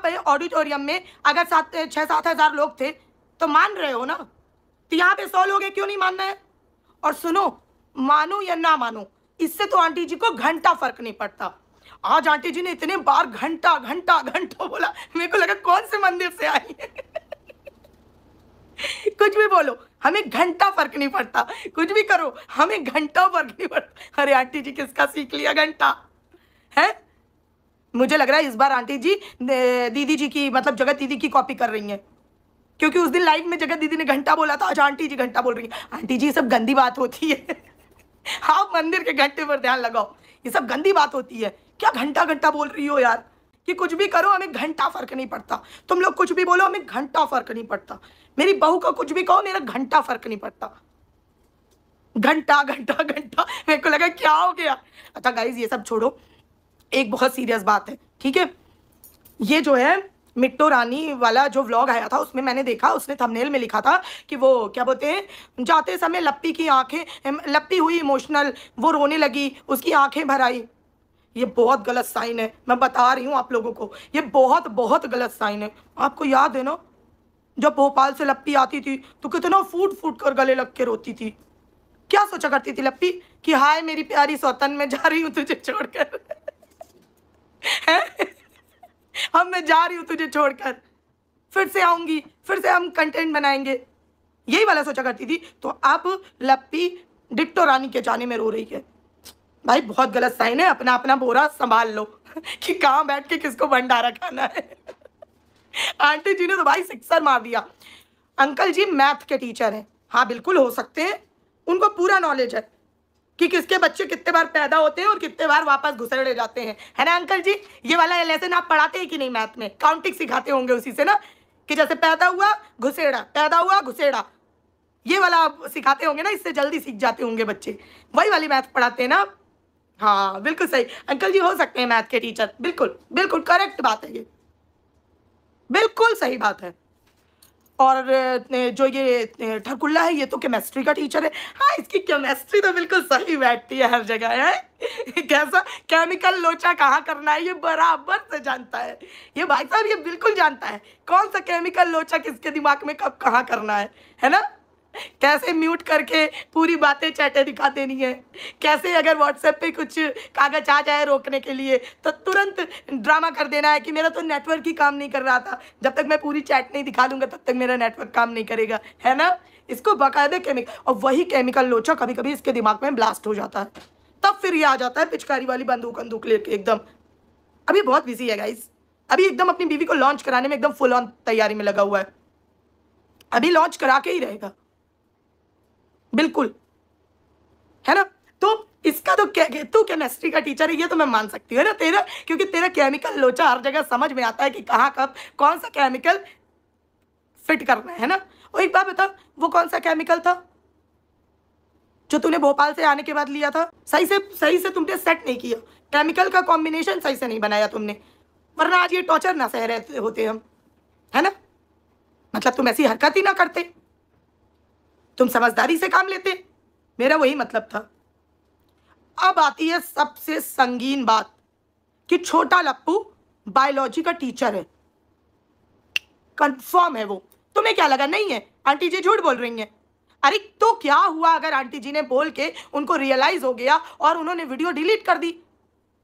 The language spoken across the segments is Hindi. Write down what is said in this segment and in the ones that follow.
पे ऑडिटोरियम में अगर 6-7 हज़ार लोग थे तो मान रहे हो ना, तो यहाँ पे 100 लोग हैं, क्यों नहीं मानना है? और सुनो, मानो या ना मानो, इससे तो आंटी जी को घंटा फर्क नहीं पड़ता। आज आंटी जी ने इतने बार घंटा घंटा घंटा बोला, मेरे को लगा कौन से मंदिर से आई है। कुछ भी बोलो, हमें घंटा फर्क नहीं पड़ता, कुछ भी करो हमें घंटा फर्क नहीं पड़ता। अरे आंटी जी किसका सीख लिया घंटा है? मुझे लग रहा है इस बार आंटी जी दीदी जी की, मतलब जगत दीदी की कॉपी कर रही हैं, क्योंकि उस दिन लाइव में जगत दीदी ने घंटा बोला था, आज आंटी जी घंटा बोल रही है। आंटी जी, सब गंदी बात होती है। आप मंदिर के घंटे पर ध्यान लगाओ, ये सब गंदी बात होती है। क्या घंटा घंटा बोल रही हो यार? कि कुछ भी करो हमें घंटा फर्क नहीं पड़ता, तुम लोग कुछ भी बोलो हमें घंटा फर्क नहीं पड़ता। मेरी बहू को कुछ भी कहो, मेरा घंटा फर्क नहीं पड़ता। घंटा घंटा घंटा, मेरे को लगा क्या हो गया। अच्छा गाइज, ये सब छोड़ो, एक बहुत सीरियस बात है, ठीक है? ये जो है मिट्टो रानी वाला जो व्लॉग आया था, उसमें मैंने देखा, उसने थंबनेल में लिखा था कि वो क्या बोलते हैं, जाते समय लप्पी की आंखें, लप्पी हुई इमोशनल, वो रोने लगी, उसकी आंखें भर आई। ये बहुत गलत साइन है, मैं बता रही हूँ आप लोगों को, ये बहुत बहुत गलत साइन है। आपको याद है ना, जब भोपाल से लप्पी आती थी तो कितना फूट फूट कर गले लग के रोती थी। क्या सोचा करती थी लप्पी कि हाय मेरी प्यारी सौतन, मैं जा रही हूँ तुझे छोड़कर। अब मैं जा रही हूँ तुझे छोड़कर, फिर से आऊंगी, फिर से हम कंटेंट बनाएंगे, यही वाला सोचा करती थी। तो अब लप्पी डिट्टो रानी के जाने में रो रही है। भाई बहुत गलत साइन है, अपना अपना बोरा संभाल लो कि कहाँ बैठ के किसको भंडारा खाना है। आंटी जी ने तो भाई सिक्सर मार दिया। अंकल जी मैथ के टीचर हैं, हाँ बिल्कुल हो सकते हैं, उनको पूरा नॉलेज है कि किसके बच्चे कितने बार पैदा होते हैं और कितने बार वापस घुसड़े जाते हैं, है ना अंकल जी? ये वाला लेसन आप पढ़ाते हैं कि नहीं? मैथ में काउंटिंग सिखाते होंगे उसी से ना, कि जैसे पैदा हुआ घुसेड़ा, पैदा हुआ घुसेड़ा, ये वाला आप सिखाते होंगे ना, इससे जल्दी सीख जाते होंगे बच्चे। वही वाली मैथ पढ़ाते हैं ना? हाँ बिल्कुल सही, अंकल जी हो सकते हैं मैथ के टीचर, बिल्कुल बिल्कुल करेक्ट बात है, ये बिल्कुल सही बात है। और जो ये ठकुल्ला है, ये तो केमिस्ट्री का टीचर है। हाँ, इसकी केमिस्ट्री तो बिल्कुल सही बैठती है हर जगह है। कैसा केमिकल लोचा कहाँ करना है ये बराबर से जानता है ये भाई साहब, ये बिल्कुल जानता है कौन सा केमिकल लोचा किसके दिमाग में कब कहाँ करना है ना? कैसे म्यूट करके पूरी बातें चैटे दिखा देनी है, कैसे अगर व्हाट्सएप पे कुछ कागज आ जाए रोकने के लिए तो तुरंत ड्रामा कर देना है कि मेरा तो नेटवर्क ही काम नहीं कर रहा था, जब तक मैं पूरी चैट नहीं दिखा दूंगा तब तक मेरा नेटवर्क काम नहीं करेगा, है ना? इसको बाकायदे केमिकल, और वही केमिकल लोचा कभी कभी इसके दिमाग में ब्लास्ट हो जाता है, तब फिर ये आ जाता है पिचकारी वाली बंदूक लेके एकदम। अभी बहुत बिजी है गाइस, अभी एकदम अपनी बीवी को लॉन्च कराने में एकदम फुल ऑन तैयारी में लगा हुआ है, अभी लॉन्च करा के ही रहेगा बिल्कुल, है ना? तो इसका तो तू केमिस्ट्री का टीचर है ये तो मैं मान सकती हूँ, है ना तेरा, क्योंकि तेरा केमिकल लोचा हर जगह समझ में आता है कि कहाँ कब कौन सा केमिकल फिट करना है ना? और एक बात बता, वो कौन सा केमिकल था जो तूने भोपाल से आने के बाद लिया था? सही से तुमने सेट नहीं किया, केमिकल का कॉम्बिनेशन सही से नहीं बनाया तुमने, वरना आज ये टॉर्चर ना सह रहे होते हम, है ना? मतलब तुम ऐसी हरकत ही ना करते, तुम समझदारी से काम लेते, मेरा वही मतलब था। अब आती है सबसे संगीन बात कि छोटा लप्पू बायोलॉजी का टीचर है, कंफर्म है वो। तुम्हें क्या लगा नहीं है? आंटी जी झूठ बोल रही हैं। अरे तो क्या हुआ अगर आंटी जी ने बोल के उनको रियलाइज हो गया और उन्होंने वीडियो डिलीट कर दी?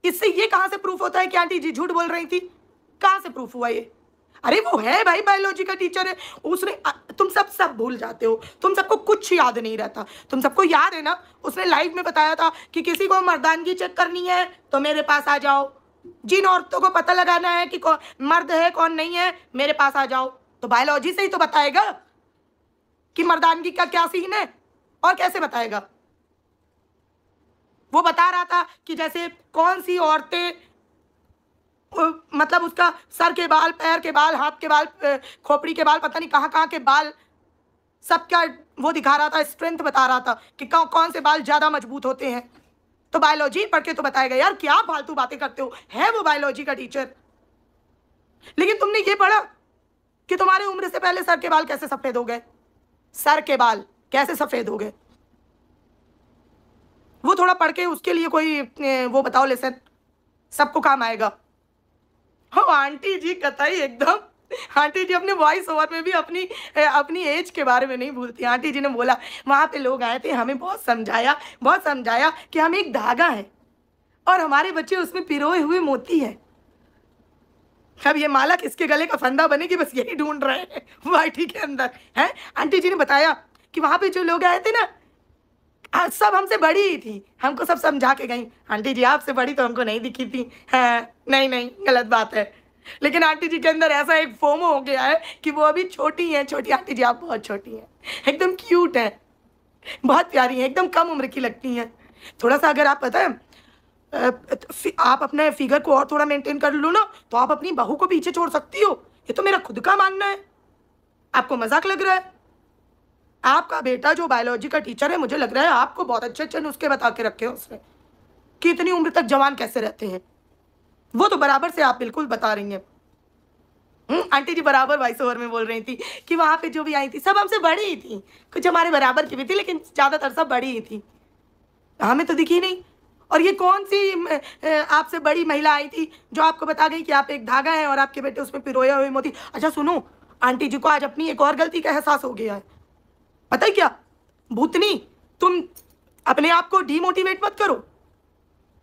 इससे ये कहां से प्रूफ होता है कि आंटी जी झूठ बोल रही थी? कहां से प्रूफ हुआ ये? अरे वो है भाई बायोलॉजी का टीचर है, उसने, तुम सब भूल जाते हो, तुम सबको कुछ याद नहीं रहता। तुम सबको याद है ना, उसने लाइव में बताया था कि किसी को मर्दानगी चेक करनी है तो मेरे पास आ जाओ, जिन औरतों को पता लगाना है कि कौन मर्द है कौन नहीं है मेरे पास आ जाओ। तो बायोलॉजी से ही तो बताएगा कि मर्दानगी का क्या सीन है, और कैसे बताएगा? वो बता रहा था कि जैसे कौन सी औरतें, मतलब उसका सर के बाल, पैर के बाल, हाथ के बाल, खोपड़ी के बाल, पता नहीं कहाँ कहाँ के बाल, सबका वो दिखा रहा था, स्ट्रेंथ बता रहा था कि कौन से बाल ज़्यादा मजबूत होते हैं। तो बायोलॉजी पढ़ के तो बताएगा यार, क्या फालतू बातें करते हो, है वो बायोलॉजी का टीचर। लेकिन तुमने ये पढ़ा कि तुम्हारी उम्र से पहले सर के बाल कैसे सफ़ेद हो गए? सर के बाल कैसे सफ़ेद हो गए? वो थोड़ा पढ़ के उसके लिए कोई वो बताओ लेसन, सबको काम आएगा। हो आंटी जी कतई एकदम, आंटी जी अपने वॉइस ओवर में भी अपनी एज के बारे में नहीं भूलती। आंटी जी ने बोला वहाँ पे लोग आए थे, हमें बहुत समझाया कि हम एक धागा है और हमारे बच्चे उसमें पिरोए हुए मोती हैं। अब ये माला किसके गले का फंदा बनेगी, बस यही ढूंढ रहे हैं वाइटी के अंदर है। आंटी जी ने बताया कि वहाँ पे जो लोग आए थे ना, सब हमसे बड़ी ही थी, हमको सब समझा के गई। आंटी जी आपसे बड़ी तो हमको नहीं दिखी थी। हाँ नहीं गलत बात है, लेकिन आंटी जी के अंदर ऐसा एक फोमो हो गया है कि वो अभी छोटी हैं। छोटी आंटी जी आप बहुत छोटी हैं, एकदम क्यूट हैं, बहुत प्यारी हैं, एकदम कम उम्र की लगती हैं। थोड़ा सा अगर आप पता है आप अपने फिगर को और थोड़ा मेंटेन कर लो ना, तो आप अपनी बहू को पीछे छोड़ सकती हो। ये तो मेरा खुद का मानना है, आपको मजाक लग रहा है? आपका बेटा जो बायोलॉजी का टीचर है, मुझे लग रहा है आपको बहुत अच्छे नुस्खे बता के रखे हैं उसने कि इतनी उम्र तक जवान कैसे रहते हैं। वो तो बराबर से आप बिल्कुल बता रही हैं। आंटी जी बराबर वॉइस ओवर में बोल रही थी कि वहां पे जो भी आई थी सब हमसे बड़ी ही थी, कुछ हमारे बराबर की भी थी, लेकिन ज्यादातर सब बड़ी ही थी, हमें तो दिखी नहीं। और ये कौन सी आपसे बड़ी महिला आई थी जो आपको बता गई कि आप एक धागा है और आपके बेटे उसमें पिरोए हुए मोती। अच्छा सुनो, आंटी जी को आज अपनी एक और गलती का एहसास हो गया है। पता है क्या भूतनी, तुम अपने आप को डीमोटिवेट मत करो,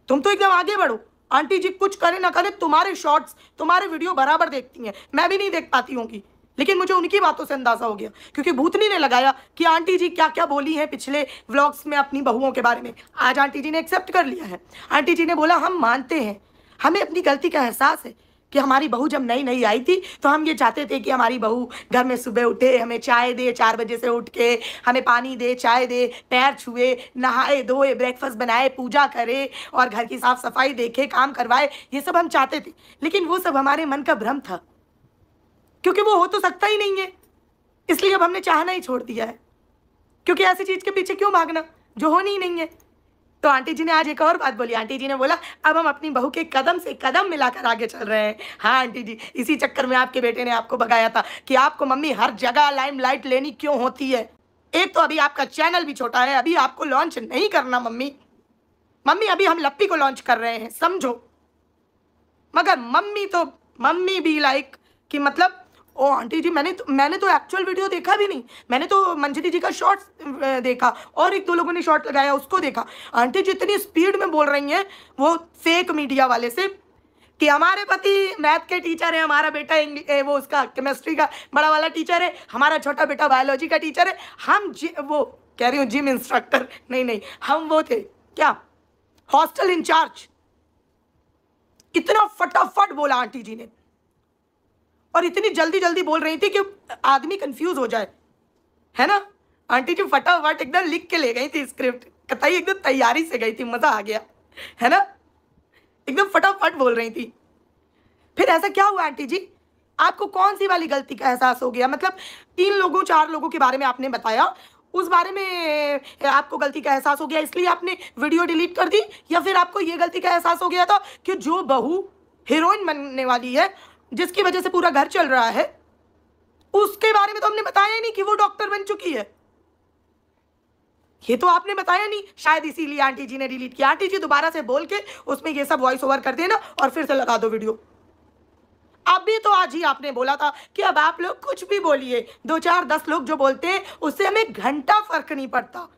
तुम तो एकदम आगे बढ़ो। आंटी जी कुछ करे ना करे तुम्हारे शॉर्ट्स, तुम्हारे वीडियो बराबर देखती हैं, मैं भी नहीं देख पाती होंगी, लेकिन मुझे उनकी बातों से अंदाजा हो गया क्योंकि भूतनी ने लगाया कि आंटी जी क्या क्या बोली हैं पिछले व्लॉग्स में अपनी बहुओं के बारे में। आज आंटी जी ने एक्सेप्ट कर लिया है। आंटी जी ने बोला हम मानते हैं, हमें अपनी गलती का एहसास है कि हमारी बहू जब नई नई आई थी तो हम ये चाहते थे कि हमारी बहू घर में सुबह उठे, हमें चाय दे, 4 बजे से उठ के हमें पानी दे, चाय दे, पैर छुए, नहाए धोए, ब्रेकफास्ट बनाए, पूजा करे और घर की साफ सफाई देखे, काम करवाए। ये सब हम चाहते थे, लेकिन वो सब हमारे मन का भ्रम था क्योंकि वो हो तो सकता ही नहीं है। इसलिए अब हमने चाहना ही छोड़ दिया है, क्योंकि ऐसी चीज के पीछे क्यों भागना जो होनी ही नहीं है। तो आंटी जी ने आज एक और बात बोली। आंटी जी ने बोला अब हम अपनी बहू के कदम से कदम मिलाकर आगे चल रहे हैं। हाँ आंटी जी, इसी चक्कर में आपके बेटे ने आपको भगाया था कि आपको मम्मी हर जगह लाइमलाइट लेनी क्यों होती है। एक तो अभी आपका चैनल भी छोटा है, अभी आपको लॉन्च नहीं करना मम्मी। अभी हम लप्पी को लॉन्च कर रहे हैं, समझो। मगर मम्मी भी लाइक कि मतलब ओ आंटी जी मैंने तो एक्चुअल वीडियो देखा भी नहीं, मैंने तो मंजरी जी का शॉर्ट देखा और 1-2 लोगों ने शॉर्ट लगाया उसको देखा। आंटी जी इतनी स्पीड में बोल रही हैं वो फेक मीडिया वाले से कि हमारे पति मैथ के टीचर है, हमारा बेटा वो उसका केमिस्ट्री का बड़ा वाला टीचर है, हमारा छोटा बेटा बायोलॉजी का टीचर है, हम वो कह रही हूँ जिम इंस्ट्रक्टर नहीं हम वो थे क्या, हॉस्टल इंचार्ज। इतना फटाफट बोला आंटी जी ने और इतनी जल्दी बोल रही थी कि आदमी कंफ्यूज हो जाए, है ना। आंटी जी फटाफट एकदम लिख के ले गई थी स्क्रिप्ट, कतई एकदम तैयारी से गई थी, मजा आ गया, है ना। एकदम फटाफट बोल रही थी। फिर ऐसा क्या हुआ आंटी जी, आपको कौन सी वाली गलती का एहसास हो गया? मतलब 3 लोगों 4 लोगों के बारे में आपने बताया, उस बारे में आपको गलती का एहसास हो गया इसलिए आपने वीडियो डिलीट कर दी, या फिर आपको ये गलती का एहसास हो गया था कि जो बहू हीरोइन बनने वाली है, जिसकी वजह से पूरा घर चल रहा है, उसके बारे में तो हमने बताया ही नहीं कि वो डॉक्टर बन चुकी है। ये तो आपने बताया नहीं, शायद इसीलिए आंटी जी ने डिलीट किया। आंटी जी दोबारा से बोल के उसमें ये सब वॉइस ओवर कर देना और फिर से लगा दो वीडियो। अभी तो आज ही आपने बोला था कि अब आप लोग कुछ भी बोलिए, 2 4 10 लोग जो बोलते हैं उससे हमें घंटा फर्क नहीं पड़ता।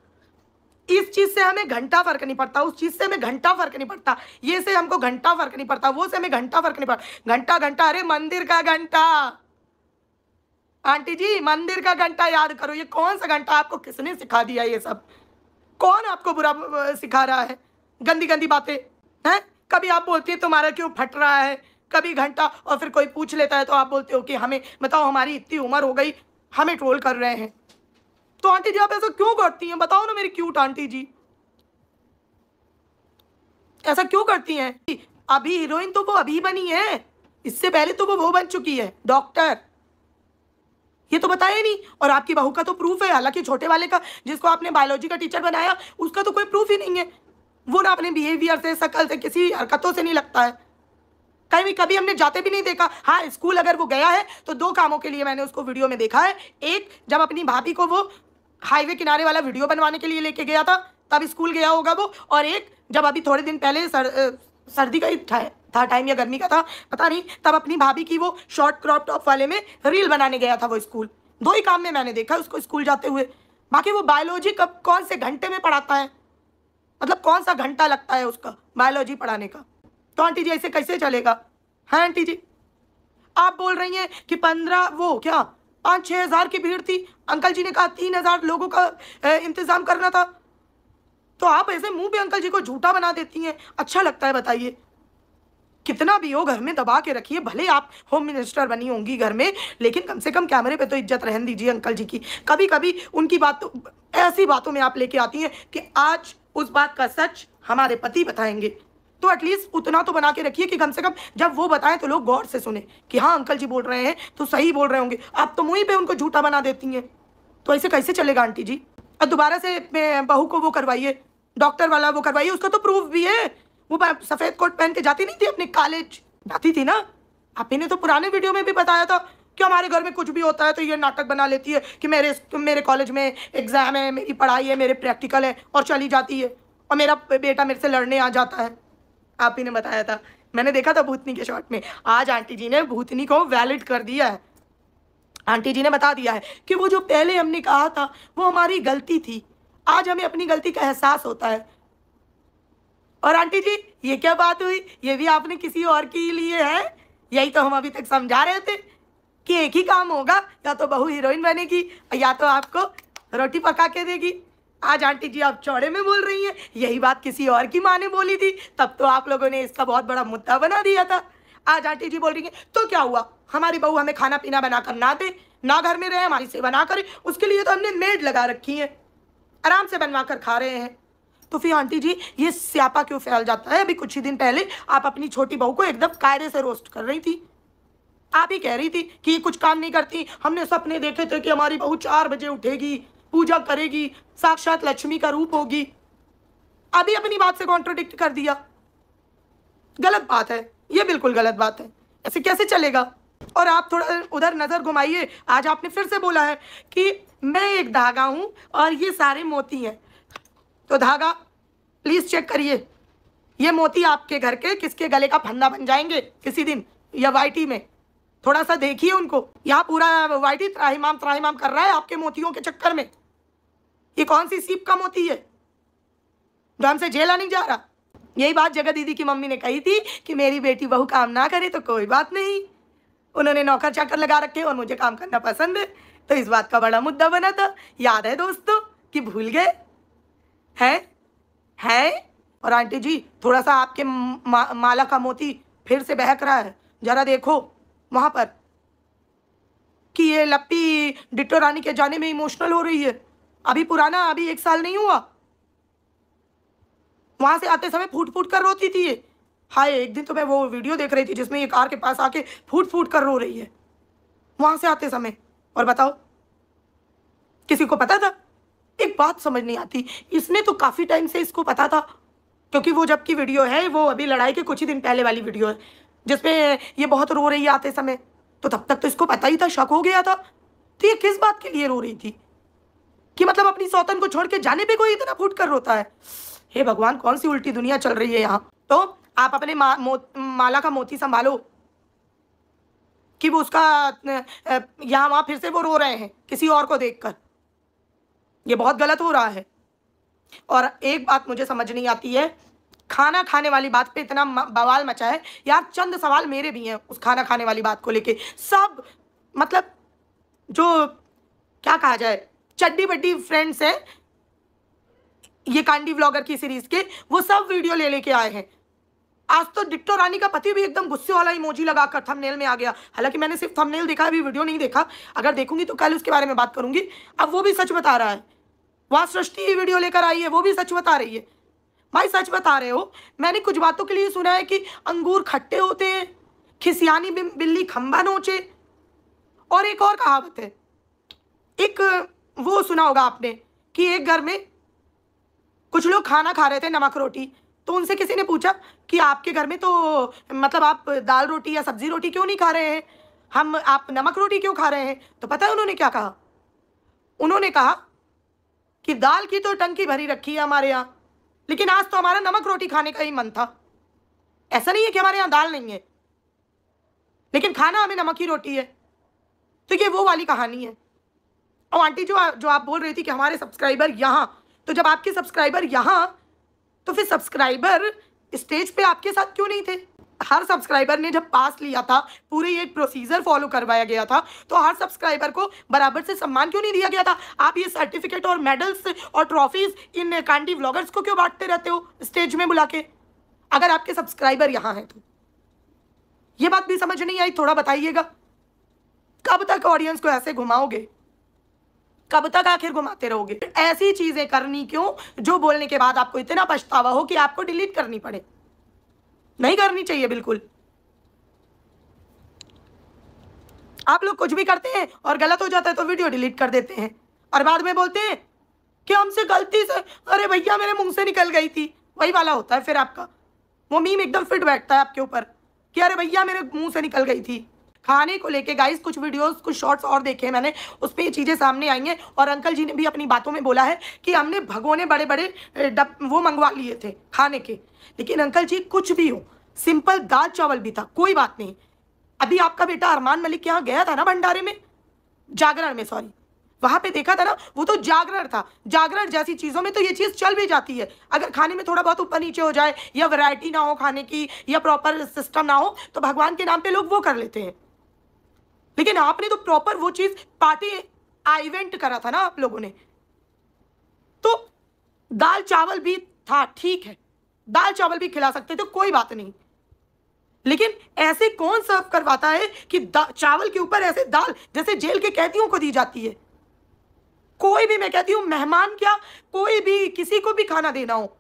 इस चीज से हमें घंटा फर्क नहीं पड़ता, उस चीज से हमें घंटा फर्क नहीं पड़ता, ये से हमको घंटा फर्क नहीं पड़ता, वो से हमें घंटा फर्क नहीं पड़ता। घंटा अरे मंदिर का घंटा आंटी जी, मंदिर का घंटा याद करो। ये कौन सा घंटा, आपको किसने सिखा दिया? ये सब कौन आपको बुरा सिखा रहा है? गंदी गंदी बातें हैं। कभी आप बोलती है तुम्हारा क्यों फट रहा है, कभी घंटा, और फिर कोई पूछ लेता है तो आप बोलते हो कि हमें बताओ, हमारी इतनी उम्र हो गई, हमें ट्रोल कर रहे हैं। तो आंटी जी आप ऐसा क्यों करती हैं? बताओ ना मेरी क्यूट आंटी जी, ऐसा क्यों करती हैं? अभी हीरोइन तो वो अभी बनी है, इससे पहले तो वो बन चुकी है डॉक्टर, ये तो बताया नहीं। और आपकी बहू का तो प्रूफ है, हालांकि छोटे वाले का जिसको आपने बायोलॉजी का टीचर बनाया उसका तो कोई प्रूफ ही नहीं है। वो ना अपने बिहेवियर से, शक्ल से, किसी हरकतों से नहीं लगता है, कभी हमने जाते भी नहीं देखा। हाँ, स्कूल अगर वो गया है तो 2 कामों के लिए मैंने उसको वीडियो में देखा है। एक, जब अपनी भाभी को वो हाईवे किनारे वाला वीडियो बनवाने के लिए लेके गया था तब स्कूल गया होगा वो, और एक जब अभी थोड़े दिन पहले सर्दी का ही था था टाइम या गर्मी का था पता नहीं, तब अपनी भाभी की वो शॉर्ट क्रॉप टॉप वाले में रील बनाने गया था वो स्कूल। 2 ही काम में मैंने देखा उसको स्कूल जाते हुए। बाकी वो बायोलॉजी कब कौन से घंटे में पढ़ाता है, मतलब कौन सा घंटा लगता है उसका बायोलॉजी पढ़ाने का। तो आंटी जी ऐसे कैसे चलेगा? हाँ आंटी जी, आप बोल रही हैं कि 15 वो क्या 5-6 हज़ार की भीड़ थी, अंकल जी ने कहा 3,000 लोगों का इंतजाम करना था। तो आप ऐसे मुंह पे अंकल जी को झूठा बना देती हैं, अच्छा लगता है? बताइए। कितना भी हो घर में दबा के रखिए, भले आप होम मिनिस्टर बनी होंगी घर में, लेकिन कम से कम कैमरे पे तो इज्जत रहने दीजिए अंकल जी की। कभी कभी उनकी बात ऐसी बातों में आप लेके आती हैं कि आज उस बात का सच हमारे पति बताएंगे, तो एटलीस्ट उतना तो बना के रखिए कि कम से कम जब वो बताएं तो लोग गौर से सुने कि हाँ अंकल जी बोल रहे हैं तो सही बोल रहे होंगे। आप तो मुंह पे उनको झूठा बना देती हैं, तो ऐसे कैसे चलेगा आंटी जी? और दोबारा से बहू को वो करवाइए, डॉक्टर वाला वो करवाइए, उसका तो प्रूफ भी है। वो सफेद कोट पहन के जाती नहीं थी अपने कॉलेज, जाती थी ना। आप ही ने तो पुराने वीडियो में भी बताया था कि हमारे घर में कुछ भी होता है तो ये नाटक बना लेती है कि मेरे कॉलेज में एग्जाम है, मेरी पढ़ाई है, मेरे प्रैक्टिकल है, और चली जाती है और मेरा बेटा मेरे से लड़ने आ जाता है। आप ही ने बताया था, मैंने देखा था भूतनी के शॉट में। आज आंटी जी ने भूतनी को वैलिड कर दिया है। आंटी जी ने बता दिया है कि वो जो पहले हमने कहा था वो हमारी गलती थी, आज हमें अपनी गलती का एहसास होता है। और आंटी जी ये क्या बात हुई, ये भी आपने किसी और के लिए है? यही तो हम अभी तक समझा रहे थे कि एक ही काम होगा, या तो बहू हीरोइन बनेगी या तो आपको रोटी पका के देगी। आज आंटी जी आप चौड़े में बोल रही हैं, यही बात किसी और की माँ ने बोली थी, तब तो आप लोगों ने इसका बहुत बड़ा मुद्दा बना दिया था। आज आंटी जी बोल रही हैं तो क्या हुआ, हमारी बहू हमें खाना पीना बनाकर ना दे, ना घर में रहे, हमारी सेवा ना करे, उसके लिए तो हमने मेड लगा रखी है, आराम से बनवा कर खा रहे हैं। तो फिर आंटी जी ये स्यापा क्यों फैल जाता है? अभी कुछ ही दिन पहले आप अपनी छोटी बहू को एकदम कायदे से रोस्ट कर रही थी। आप ही कह रही थी कि ये कुछ काम नहीं करती, हमने सपने देखे थे कि हमारी बहू 4 बजे उठेगी, पूजा करेगी, साक्षात लक्ष्मी का रूप होगी। अभी अपनी बात से कॉन्ट्रोडिक्ट कर दिया। गलत बात है, ये बिल्कुल गलत बात है, ऐसे कैसे चलेगा? और आप थोड़ा उधर नजर घुमाइए, आज आपने फिर से बोला है कि मैं एक धागा हूं और ये सारे मोती हैं। तो धागा प्लीज चेक करिए, ये मोती आपके घर के किसके गले का फंदा बन जाएंगे किसी दिन, या वाइटी में थोड़ा सा देखिए उनको। यहाँ पूरा वाइटी त्राहिमाम त्राहिमाम कर रहा है आपके मोतियों के चक्कर में। ये कौन सी सीप का मोती है जो हमसे झेला नहीं जा रहा? यही बात जगह दीदी की मम्मी ने कही थी कि मेरी बेटी बहू काम ना करे तो कोई बात नहीं, उन्होंने नौकर चाकर लगा रखे और मुझे काम करना पसंद है। तो इस बात का बड़ा मुद्दा बना था, याद है दोस्तों कि भूल गए हैं? और आंटी जी थोड़ा सा आपके माला का मोती फिर से बहक रहा है, जरा देखो वहां पर कि ये लप्पी डिट्टो रानी के जाने में इमोशनल हो रही है। अभी पुराना, अभी 1 साल नहीं हुआ, वहां से आते समय फूट फूट कर रोती थी ये। हाय, एक दिन तो मैं वो वीडियो देख रही थी जिसमें ये कार के पास आके फूट फूट कर रो रही है वहां से आते समय। और बताओ किसी को पता था? एक बात समझ नहीं आती, इसने तो काफी टाइम से इसको पता था, क्योंकि वो जब की वीडियो है वो अभी लड़ाई के कुछ ही दिन पहले वाली वीडियो है जिसमें ये बहुत रो रही है आते समय, तो तब तक तो इसको पता ही था, शक हो गया था। तो ये किस बात के लिए रो रही थी कि मतलब अपनी सौतन को छोड़ के जाने पे कोई इतना फूट कर रोता है? हे भगवान, कौन सी उल्टी दुनिया चल रही है यहाँ। तो आप अपने माला का मोती संभालो कि वो उसका यहाँ वहां फिर से वो रो रहे हैं किसी और को देखकर, ये बहुत गलत हो रहा है। और एक बात मुझे समझ नहीं आती है, खाना खाने वाली बात पे इतना बवाल मचा है यार। चंद सवाल मेरे भी हैं उस खाना खाने वाली बात को लेके। सब मतलब जो क्या कहा जाए, चड्डी बड्डी फ्रेंड्स हैं ये कांडी व्लॉगर की सीरीज के, वो सब वीडियो ले लेके आए हैं। आज तो डिट्टो रानी का पति भी एकदम गुस्से वाला इमोजी लगाकर थंबनेल में आ गया। हालांकि मैंने सिर्फ थंबनेल देखा, अभी वीडियो नहीं देखा, अगर देखूंगी तो कल उसके बारे में बात करूंगी। अब वो भी सच बता रहा है, वहां सृष्टि वीडियो लेकर आई है, वो भी सच बता रही है। भाई सच बता रहे हो। मैंने कुछ बातों के लिए सुना है कि अंगूर खट्टे होते हैं, खिसियानी बिल्ली खंबा नोचे, और एक और कहावत है, एक वो सुना होगा आपने कि एक घर में कुछ लोग खाना खा रहे थे, नमक रोटी, तो उनसे किसी ने पूछा कि आपके घर में तो मतलब आप दाल रोटी या सब्जी रोटी क्यों नहीं खा रहे हैं, आप नमक रोटी क्यों खा रहे हैं? तो पता है उन्होंने क्या कहा? उन्होंने कहा कि दाल की तो टंकी भरी रखी है हमारे यहाँ, लेकिन आज तो हमारा नमक रोटी खाने का ही मन था। ऐसा नहीं है कि हमारे यहाँ दाल नहीं है, लेकिन खाना हमें नमक की रोटी है। तो ये वो वाली कहानी है। और आंटी जो आप बोल रही थी कि हमारे सब्सक्राइबर यहाँ, तो जब आपके सब्सक्राइबर यहाँ, तो फिर सब्सक्राइबर स्टेज पे आपके साथ क्यों नहीं थे? हर सब्सक्राइबर ने जब पास लिया था, पूरे एक प्रोसीजर फॉलो करवाया गया था, तो हर सब्सक्राइबर को बराबर से सम्मान क्यों नहीं दिया गया था? आप ये सर्टिफिकेट और मेडल्स और ट्रॉफीज इन कांडी व्लॉगर्स को क्यों बांटते रहते हो स्टेज में बुला के, अगर आपके सब्सक्राइबर यहाँ हैं तो? ये बात भी समझ नहीं आई, थोड़ा बताइएगा। कब तक ऑडियंस को ऐसे घुमाओगे? कब तक आखिर घुमाते रहोगे? ऐसी चीजें करनी क्यों जो बोलने के बाद आपको इतना पछतावा हो कि आपको डिलीट करनी पड़े? नहीं करनी चाहिए बिल्कुल। आप लोग कुछ भी करते हैं और गलत हो जाता है तो वीडियो डिलीट कर देते हैं और बाद में बोलते हैं कि हमसे गलती से, अरे भैया मेरे मुंह से निकल गई थी। वही वाला होता है फिर आपका, वो मीम एकदम फिट बैठता है आपके ऊपर कि अरे भैया मेरे मुंह से निकल गई थी। खाने को लेके गाइस कुछ वीडियोस, कुछ शॉर्ट्स और देखे हैं मैंने, उसमें ये चीज़ें सामने आई हैं। और अंकल जी ने भी अपनी बातों में बोला है कि हमने भगोने बड़े बड़े वो मंगवा लिए थे खाने के। लेकिन अंकल जी कुछ भी हो, सिंपल दाल चावल भी था, कोई बात नहीं। अभी आपका बेटा अरमान मलिक यहाँ गया था ना भंडारे में, जागरण में, सॉरी, वहां पे देखा था ना, वो तो जागरण था। जागरण जैसी चीज़ों में तो ये चीज़ चल भी जाती है। अगर खाने में थोड़ा बहुत ऊपर नीचे हो जाए या वैरायटी ना हो खाने की या प्रॉपर सिस्टम ना हो तो भगवान के नाम पे लोग वो कर लेते हैं। लेकिन आपने तो प्रॉपर वो चीज़ पार्टी इवेंट करा था ना आप लोगों ने। तो दाल चावल भी था, ठीक है, दाल चावल भी खिला सकते थे, कोई बात नहीं। लेकिन ऐसे कौन सर्व करवाता है कि चावल के ऊपर ऐसे दाल जैसे जेल के कैदियों को दी जाती है? कोई भी, मैं कहती हूं मेहमान क्या, कोई भी किसी को भी खाना देना हो,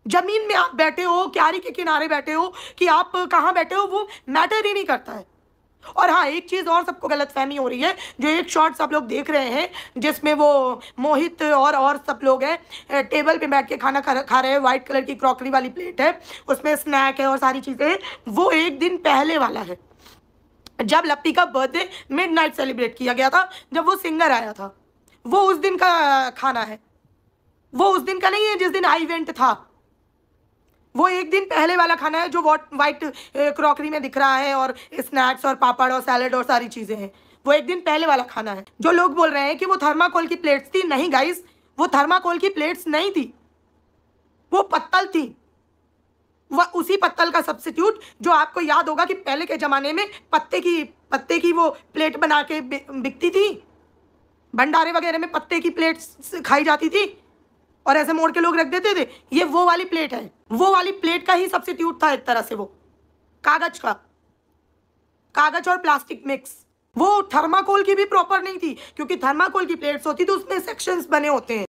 जमीन में आप बैठे हो, क्यारी के किनारे बैठे हो, कि आप कहाँ बैठे हो, वो मैटर ही नहीं करता है। और हाँ, एक चीज़ और सबको गलतफहमी हो रही है, जो एक शॉर्ट्स आप लोग देख रहे हैं जिसमें वो मोहित और सब लोग हैं टेबल पे बैठ के खाना खा रहे हैं, वाइट कलर की क्रॉकरी वाली प्लेट है, उसमें स्नैक है और सारी चीज़ें हैं। वो एक दिन पहले वाला है, जब लप्पी का बर्थडे मिडनाइट सेलिब्रेट किया गया था, जब वो सिंगर आया था, वो उस दिन का खाना है। वो उस दिन का नहीं है जिस दिन इवेंट था, वो एक दिन पहले वाला खाना है जो वाइट क्रॉकरी में दिख रहा है, और स्नैक्स और पापड़ और सैलेड और सारी चीज़ें हैं। वो एक दिन पहले वाला खाना है। जो लोग बोल रहे हैं कि वो थर्माकोल की प्लेट्स थी, नहीं गाइस, वो थर्माकोल की प्लेट्स नहीं थी, वो पत्तल थी। वह उसी पत्तल का सब्स्टिट्यूट जो आपको याद होगा कि पहले के ज़माने में पत्ते की वो प्लेट बना के बिकती थी, भंडारे वगैरह में पत्ते की प्लेट्स खाई जाती थी और ऐसे मोड़ के लोग रख देते थे। ये वो वाली प्लेट है, वो वाली प्लेट का ही सब्स्टिट्यूट था एक तरह से, वो कागज का, कागज और प्लास्टिक मिक्स। वो थर्माकोल की भी प्रॉपर नहीं थी, क्योंकि थर्माकोल की प्लेट्स होती तो उसमें सेक्शंस बने होते हैं।